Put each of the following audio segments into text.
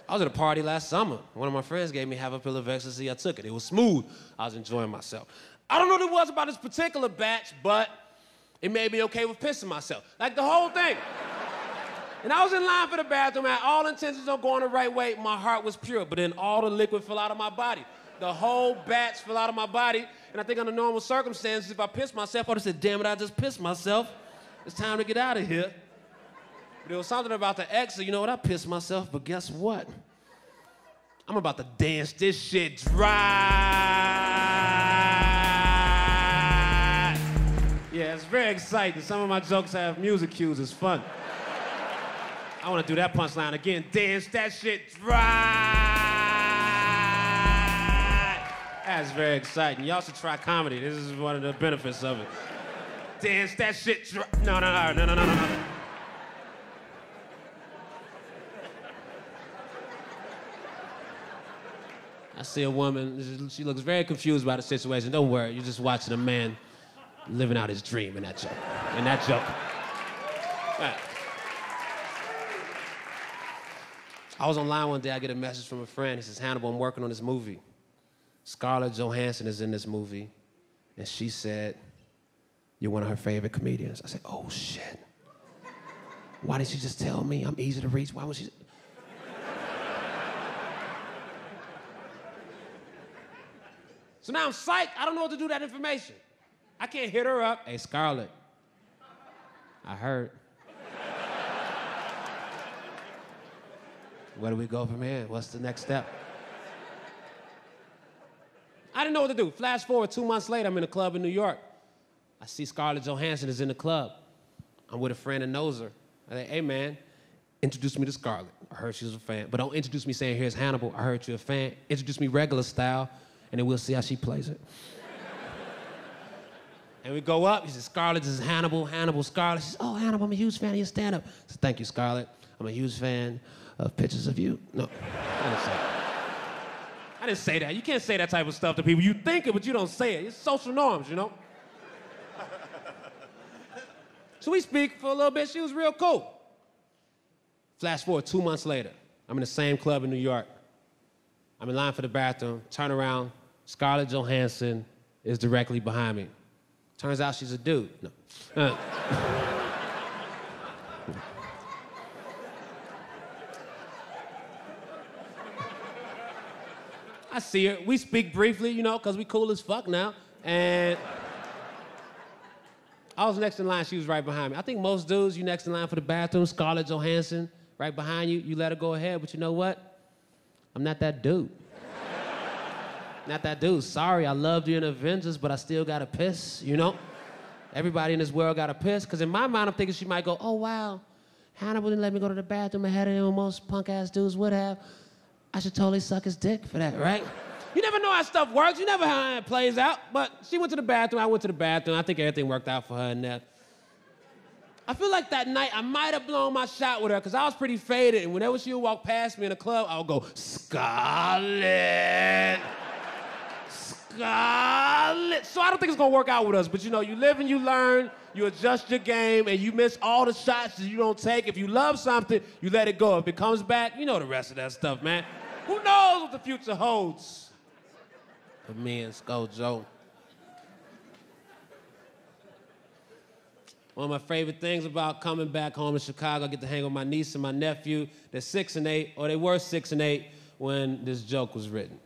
I was at a party last summer. One of my friends gave me half a pill of ecstasy. I took it. It was smooth. I was enjoying myself. I don't know what it was about this particular batch, but it made me okay with pissing myself. Like the whole thing. And I was in line for the bathroom. I had all intentions on going the right way. My heart was pure, but then all the liquid fell out of my body. The whole batch fell out of my body. And I think under normal circumstances, if I pissed myself, I would have said, damn it, I just pissed myself. It's time to get out of here. But there was something about the ecstasy. You know what? I pissed myself, but guess what? I'm about to dance this shit dry. Yeah, it's very exciting. Some of my jokes have music cues. It's fun. I want to do that punchline again. Dance that shit dry. That's very exciting. Y'all should try comedy. This is one of the benefits of it. Dance that shit dry. No. I see a woman, she looks very confused about the situation. Don't worry, you're just watching a man living out his dream in that joke. Right. I was online one day, I get a message from a friend. He says, Hannibal, I'm working on this movie. Scarlett Johansson is in this movie. And she said, you're one of her favorite comedians. I said, oh shit. Why didn't she just tell me? I'm easy to reach. Why would she? So now I'm psyched. I don't know what to do with that information. I can't hit her up. Hey, Scarlett, I heard. Where do we go from here? What's the next step? I didn't know what to do. Flash forward 2 months later, I'm in a club in New York. I see Scarlett Johansson is in the club. I'm with a friend that knows her. I say, hey man, introduce me to Scarlett. I heard she was a fan. But don't introduce me saying, here's Hannibal. I heard you're a fan. Introduce me regular style, and then we'll see how she plays it. And we go up, he says, Scarlett, this is Hannibal, Scarlett. She says, oh, Hannibal, I'm a huge fan of your stand-up. I said, thank you, Scarlett. I'm a huge fan of pictures of you. No, I didn't say that. I didn't say that. You can't say that type of stuff to people. You think it, but you don't say it. It's social norms, you know? So we speak for a little bit. She was real cool. Flash forward 2 months later. I'm in the same club in New York. I'm in line for the bathroom. Turn around. Scarlett Johansson is directly behind me. Turns out she's a dude. No. I see her. We speak briefly, you know, because we cool as fuck now. And I was next in line. She was right behind me. I think most dudes, you next in line for the bathroom, Scarlett Johansson, right behind you, you let her go ahead. But you know what? I'm not that dude. Not that dude. Sorry, I loved you in Avengers, but I still gotta piss, you know? Everybody in this world gotta piss, because in my mind, I'm thinking she might go, oh, wow, Hannibal didn't let me go to the bathroom ahead of him when most punk-ass dudes would have. I should totally suck his dick for that, right? You never know how stuff works. You never know how it plays out. But she went to the bathroom, I went to the bathroom. I think everything worked out for her in there. I feel like that night I might have blown my shot with her, because I was pretty faded, and whenever she would walk past me in the club, I would go, Scarlett. Scarlett. So I don't think it's gonna work out with us, but you know, you live and you learn, you adjust your game, and you miss all the shots that you don't take. If you love something, you let it go. If it comes back, you know the rest of that stuff, man. Who knows what the future holds? For me and Joe. One of my favorite things about coming back home to Chicago, I get to hang with my niece and my nephew. They're 6 and 8, or they were 6 and 8 when this joke was written.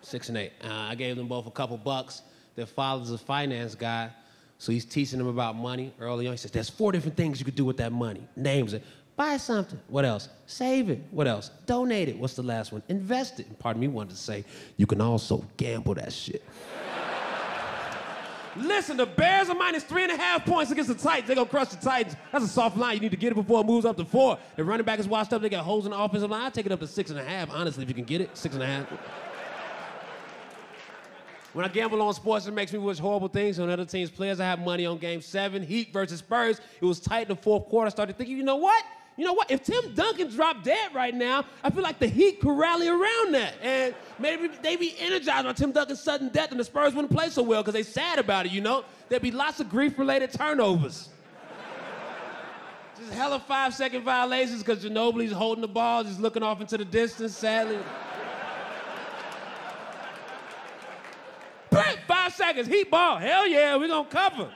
6 and 8. I gave them both a couple bucks. Their father's a finance guy, so he's teaching them about money early on. He says, there's 4 different things you could do with that money. Names it. Buy something. What else? Save it. What else? Donate it. What's the last one? Invest it. And part of me wanted to say, you can also gamble that shit. Listen, the Bears are minus 3.5 points against the Titans. They're gonna crush the Titans. That's a soft line. You need to get it before it moves up to 4. The running back is washed up. They got holes in the offensive line. I'll take it up to 6.5, honestly, if you can get it. 6.5. When I gamble on sports, it makes me wish horrible things on other teams' players. I have money on Game 7, Heat versus Spurs. It was tight in the fourth quarter. I started thinking, you know what? If Tim Duncan dropped dead right now, I feel like the Heat could rally around that. And maybe they'd be energized by Tim Duncan's sudden death, and the Spurs wouldn't play so well because they're sad about it, you know? There'd be lots of grief-related turnovers. Just hella 5-second violations because Ginobili's holding the ball, just looking off into the distance, sadly. 5 seconds, heat ball. Hell yeah, we gonna cover.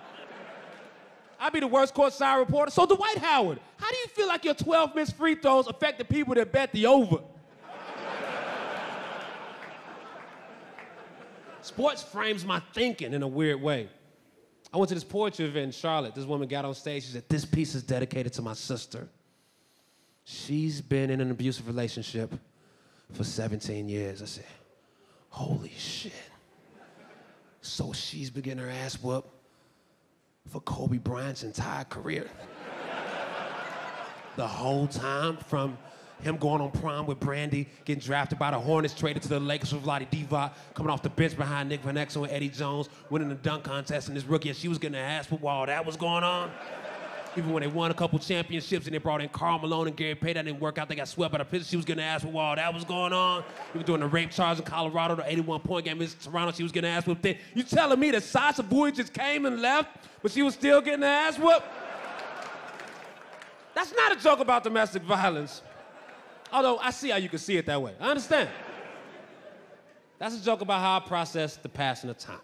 I'd be the worst courtside reporter. So Dwight Howard, how do you feel like your 12 missed free throws affect the people that bet the over? Sports frames my thinking in a weird way. I went to this poetry event in Charlotte. This woman got on stage. She said, "This piece is dedicated to my sister. She's been in an abusive relationship for 17 years. I said, holy shit. So she's been getting her ass whooped for Kobe Bryant's entire career. The whole time, from him going on prom with Brandy, getting drafted by the Hornets, traded to the Lakers with Vlade Divac, coming off the bench behind Nick Van Exel and Eddie Jones, winning the dunk contest in this rookie, and she was getting her ass whooped while all that was going on. Even when they won a couple championships and they brought in Karl Malone and Gary Payton, that didn't work out. They got swept by the Pistons. She was getting her ass whooped while all that was going on. Even during the rape charge in Colorado, the 81-point game in Toronto, she was getting her ass whooped there. You telling me that Sasha Bowie just came and left, but she was still getting her ass whooped? That's not a joke about domestic violence. Although I see how you can see it that way. I understand. That's a joke about how I process the passing of time.